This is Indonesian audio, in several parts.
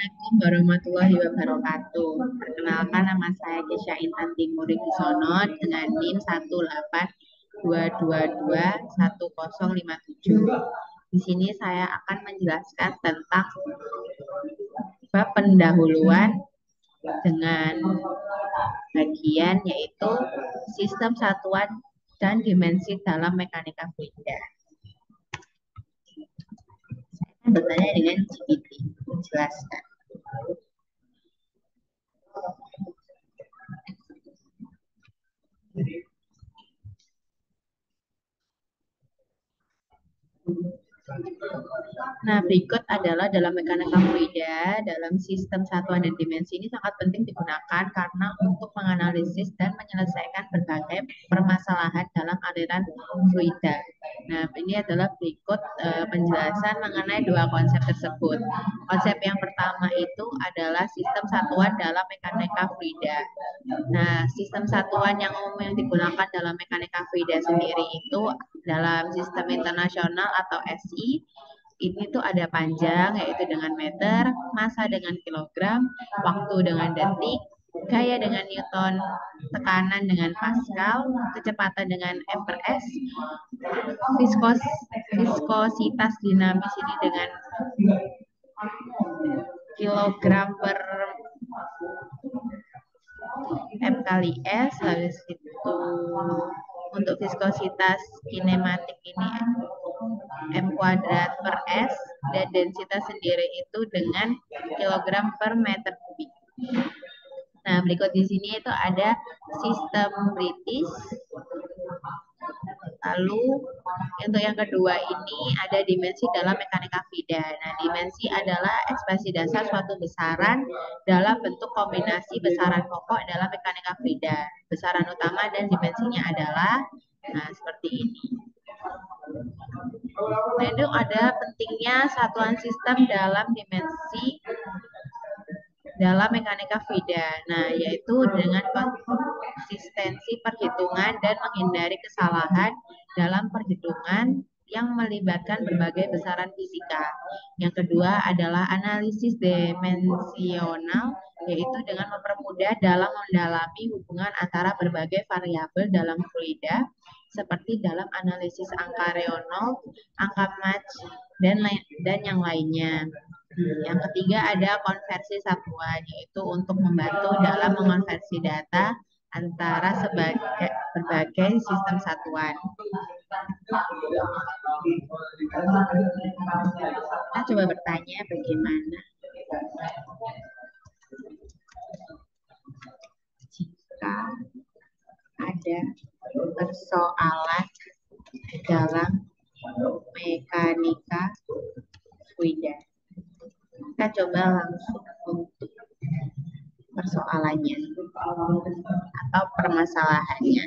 Assalamualaikum warahmatullahi wabarakatuh. Perkenalkan, nama saya Kesha Intan Timuri Kisono dengan NIM 182221057. Di sini saya akan menjelaskan tentang bab pendahuluan dengan bagian yaitu sistem satuan dan dimensi dalam mekanika fluida. Saya akan bertanya dengan GPT, menjelaskan. Nah, berikut adalah dalam mekanika fluida, dalam sistem satuan dan dimensi ini sangat penting digunakan karena untuk menganalisis dan menyelesaikan berbagai permasalahan dalam aliran fluida. Nah, ini adalah berikut penjelasan mengenai dua konsep tersebut. Konsep yang pertama itu adalah sistem satuan dalam mekanika fluida. Nah, sistem satuan yang umum yang digunakan dalam mekanika fluida sendiri itu dalam sistem internasional atau SI, ini tuh ada panjang yaitu dengan meter, massa dengan kilogram, waktu dengan detik, gaya dengan newton, tekanan dengan pascal, kecepatan dengan m per s, viskositas dinamis ini dengan kilogram per m kali s, habis itu untuk viskositas kinematik ini m kuadrat per s, dan densitas sendiri itu dengan kilogram per meter kubik. Nah, berikut di sini itu ada sistem British. Lalu untuk yang kedua ini ada dimensi dalam mekanika fluida. Nah, dimensi adalah ekspresi dasar suatu besaran dalam bentuk kombinasi besaran pokok dalam mekanika fluida. Besaran utama dan dimensinya adalah, nah, seperti ini. Nah, itu ada pentingnya satuan sistem dalam dimensi dalam mekanika fluida. Nah, yaitu dengan konsistensi perhitungan dan menghindari kesalahan dalam perhitungan yang melibatkan berbagai besaran fisika. Yang kedua adalah analisis dimensional, yaitu dengan mempermudah dalam mendalami hubungan antara berbagai variabel dalam fluida, seperti dalam analisis angka Reonov, angka Mach, dan yang lainnya. Yang ketiga ada konversi satuan, yaitu untuk membantu dalam mengonversi data antara berbagai sistem satuan. Kita coba bertanya bagaimana jika ada persoalan dalam mekanika fluida. Kita coba langsung untuk persoalannya atau permasalahannya.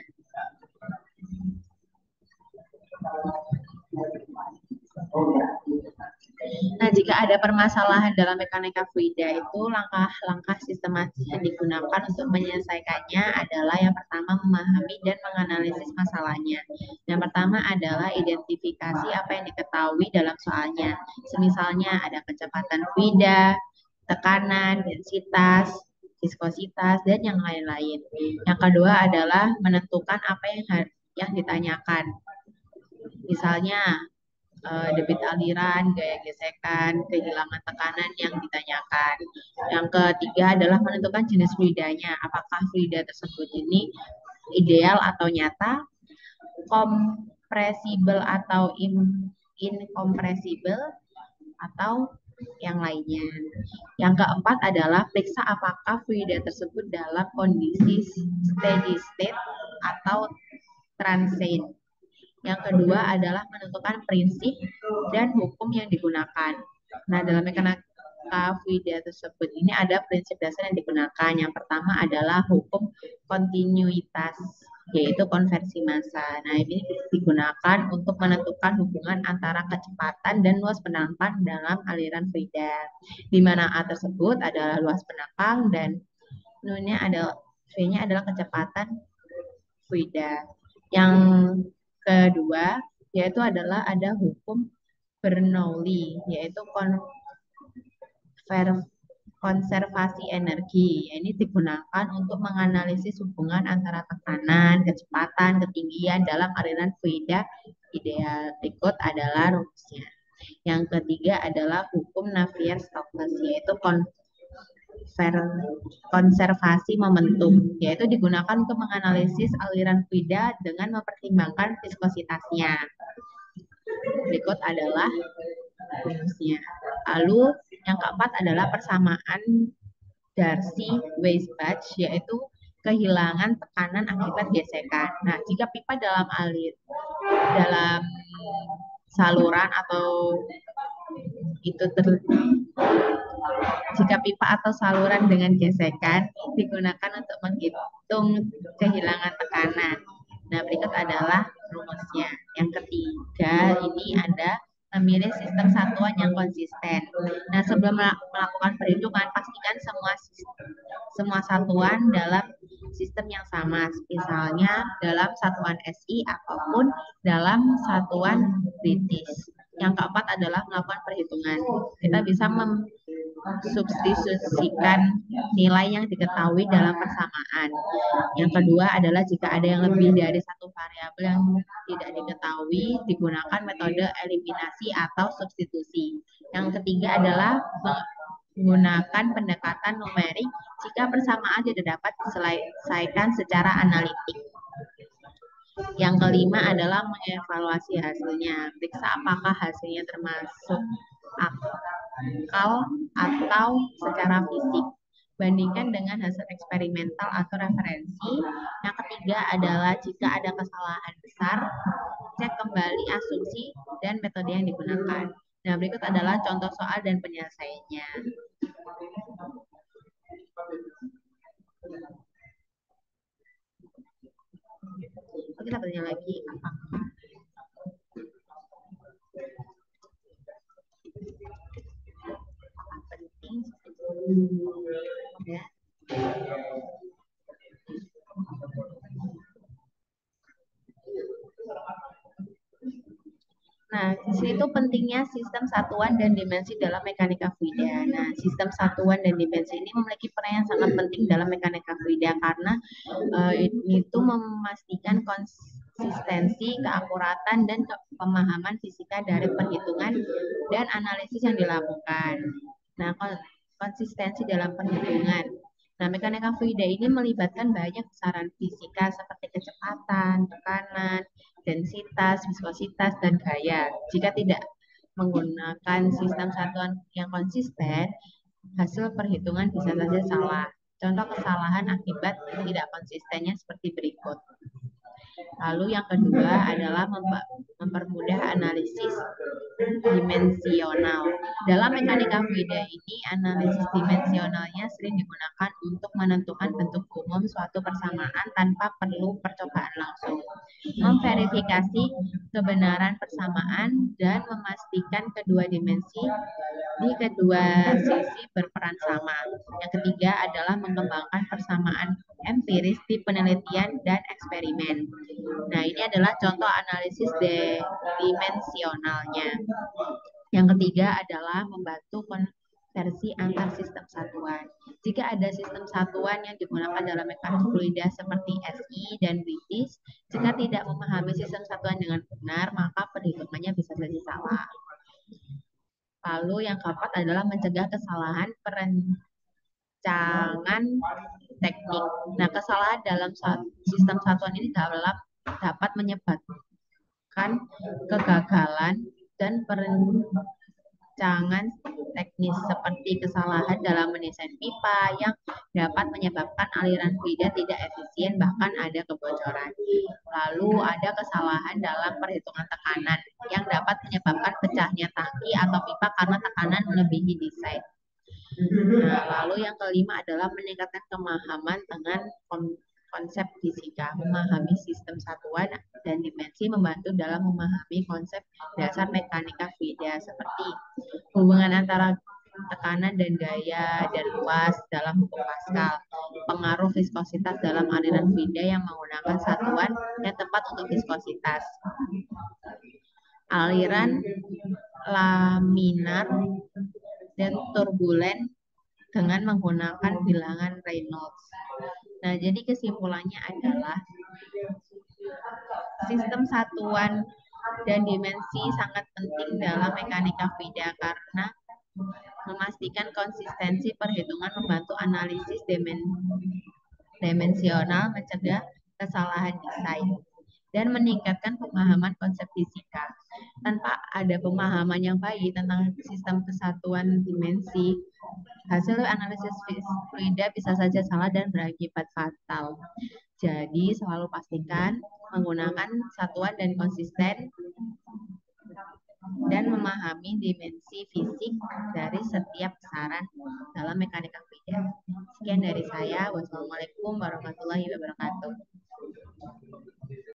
Nah, jika ada permasalahan dalam mekanika fluida itu langkah-langkah sistematis yang digunakan untuk menyelesaikannya adalah yang pertama memahami dan menganalisis masalahnya. Yang pertama adalah identifikasi apa yang diketahui dalam soalnya. Semisalnya ada kecepatan fluida, tekanan, densitas, viskositas, dan yang lain-lain. Yang kedua adalah menentukan apa yang ditanyakan. Misalnya, debit aliran, gaya gesekan, kehilangan tekanan yang ditanyakan. Yang ketiga adalah menentukan jenis fluidanya. Apakah fluida tersebut ini ideal atau nyata, kompresibel atau incompressible, atau yang lainnya. Yang keempat adalah periksa apakah fluida tersebut dalam kondisi steady state atau transient. Yang kedua adalah menentukan prinsip dan hukum yang digunakan. Nah, dalam mekanika fluida tersebut ini ada prinsip dasar yang digunakan. Yang pertama adalah hukum kontinuitas, yaitu konversi massa. Nah, ini digunakan untuk menentukan hubungan antara kecepatan dan luas penampang dalam aliran fluida, di mana A tersebut adalah luas penampang dan V-nya adalah kecepatan fluida. Yang kedua yaitu adalah ada hukum Bernoulli, yaitu konservasi energi. Ini digunakan untuk menganalisis hubungan antara tekanan, kecepatan, ketinggian dalam aliran fluida ideal. Berikut adalah rumusnya. Yang ketiga adalah hukum Navier-Stokes, yaitu konservasi momentum, yaitu digunakan untuk menganalisis aliran fluida dengan mempertimbangkan viskositasnya. Berikut adalah rumusnya. Lalu yang keempat adalah persamaan Darcy-Weisbach, yaitu kehilangan tekanan akibat gesekan. Nah, jika pipa dalam saluran atau itu jika pipa atau saluran dengan gesekan digunakan untuk menghitung kehilangan tekanan. Nah, berikut adalah rumusnya. Yang ketiga ini ada memilih sistem satuan yang konsisten. Nah, sebelum melakukan perhitungan, pastikan semua satuan dalam sistem yang sama. Misalnya dalam satuan SI ataupun dalam satuan British. Yang keempat adalah melakukan perhitungan. Kita bisa substitusikan nilai yang diketahui dalam persamaan. Yang kedua adalah jika ada yang lebih dari satu variabel yang tidak diketahui, digunakan metode eliminasi atau substitusi. Yang ketiga adalah menggunakan pendekatan numerik jika persamaan tidak dapat diselesaikan secara analitik. Yang kelima adalah mengevaluasi hasilnya. Periksa apakah hasilnya termasuk akal atau secara fisik. Bandingkan dengan hasil eksperimental atau referensi. Yang ketiga adalah jika ada kesalahan besar, cek kembali asumsi dan metode yang digunakan. Nah, berikut adalah contoh soal dan penyelesaiannya. Kita tanya lagi, apakah penting ya? Nah, di sini tuh pentingnya sistem satuan dan dimensi dalam mekanika fluida. Nah, sistem satuan dan dimensi ini memiliki peran yang sangat penting dalam mekanika fluida karena itu memastikan konsistensi, keakuratan, dan pemahaman fisika dari perhitungan dan analisis yang dilakukan. Nah, konsistensi dalam perhitungan. Nah, mekanika fluida ini melibatkan banyak besaran fisika seperti kecepatan, tekanan, densitas, viskositas, dan gaya. Jika tidak menggunakan sistem satuan yang konsisten, hasil perhitungan bisa saja salah. Contoh kesalahan akibat tidak konsistennya seperti berikut. Lalu yang kedua adalah mempermudah analisis dimensional. Dalam mekanika fluida ini, analisis dimensionalnya sering digunakan untuk menentukan bentuk umum suatu persamaan tanpa perlu percobaan langsung, memverifikasi kebenaran persamaan, dan memastikan kedua dimensi di kedua sisi berperan sama. Yang ketiga adalah mengembangkan persamaan empiris di penelitian dan eksperimen. Nah, ini adalah contoh analisis dimensionalnya. Yang ketiga adalah membantu konversi antar sistem satuan. Jika ada sistem satuan yang digunakan dalam mekanika fluida seperti SI dan British, jika tidak memahami sistem satuan dengan benar, maka perhitungannya bisa jadi salah. Lalu yang keempat adalah mencegah kesalahan perencanaan teknik. Nah, kesalahan dalam sistem satuan ini dapat menyebabkan kegagalan dan perencanaan teknis seperti kesalahan dalam mendesain pipa yang dapat menyebabkan aliran fluida tidak efisien, bahkan ada kebocoran. Lalu ada kesalahan dalam perhitungan tekanan yang dapat menyebabkan pecahnya tangki atau pipa karena tekanan melebihi desain. Nah, lalu yang kelima adalah meningkatkan pemahaman dengan konsep fisika. Memahami sistem satuan dan dimensi membantu dalam memahami konsep dasar mekanika fluida seperti hubungan antara tekanan dan gaya dan luas dalam hukum Pascal, pengaruh viskositas dalam aliran fluida yang menggunakan satuan yang tepat untuk viskositas, aliran laminar dan turbulen dengan menggunakan bilangan Reynolds. Nah, jadi kesimpulannya adalah sistem satuan dan dimensi sangat penting dalam mekanika fluida karena memastikan konsistensi perhitungan, membantu analisis dimensional, mencegah kesalahan desain, dan meningkatkan pemahaman konsep fisika. Tanpa ada pemahaman yang baik tentang sistem kesatuan dimensi, hasil analisis fluida bisa saja salah dan berakibat fatal. Jadi selalu pastikan menggunakan satuan dan konsisten dan memahami dimensi fisik dari setiap besaran dalam mekanika fluida. Sekian dari saya. Wassalamualaikum warahmatullahi wabarakatuh.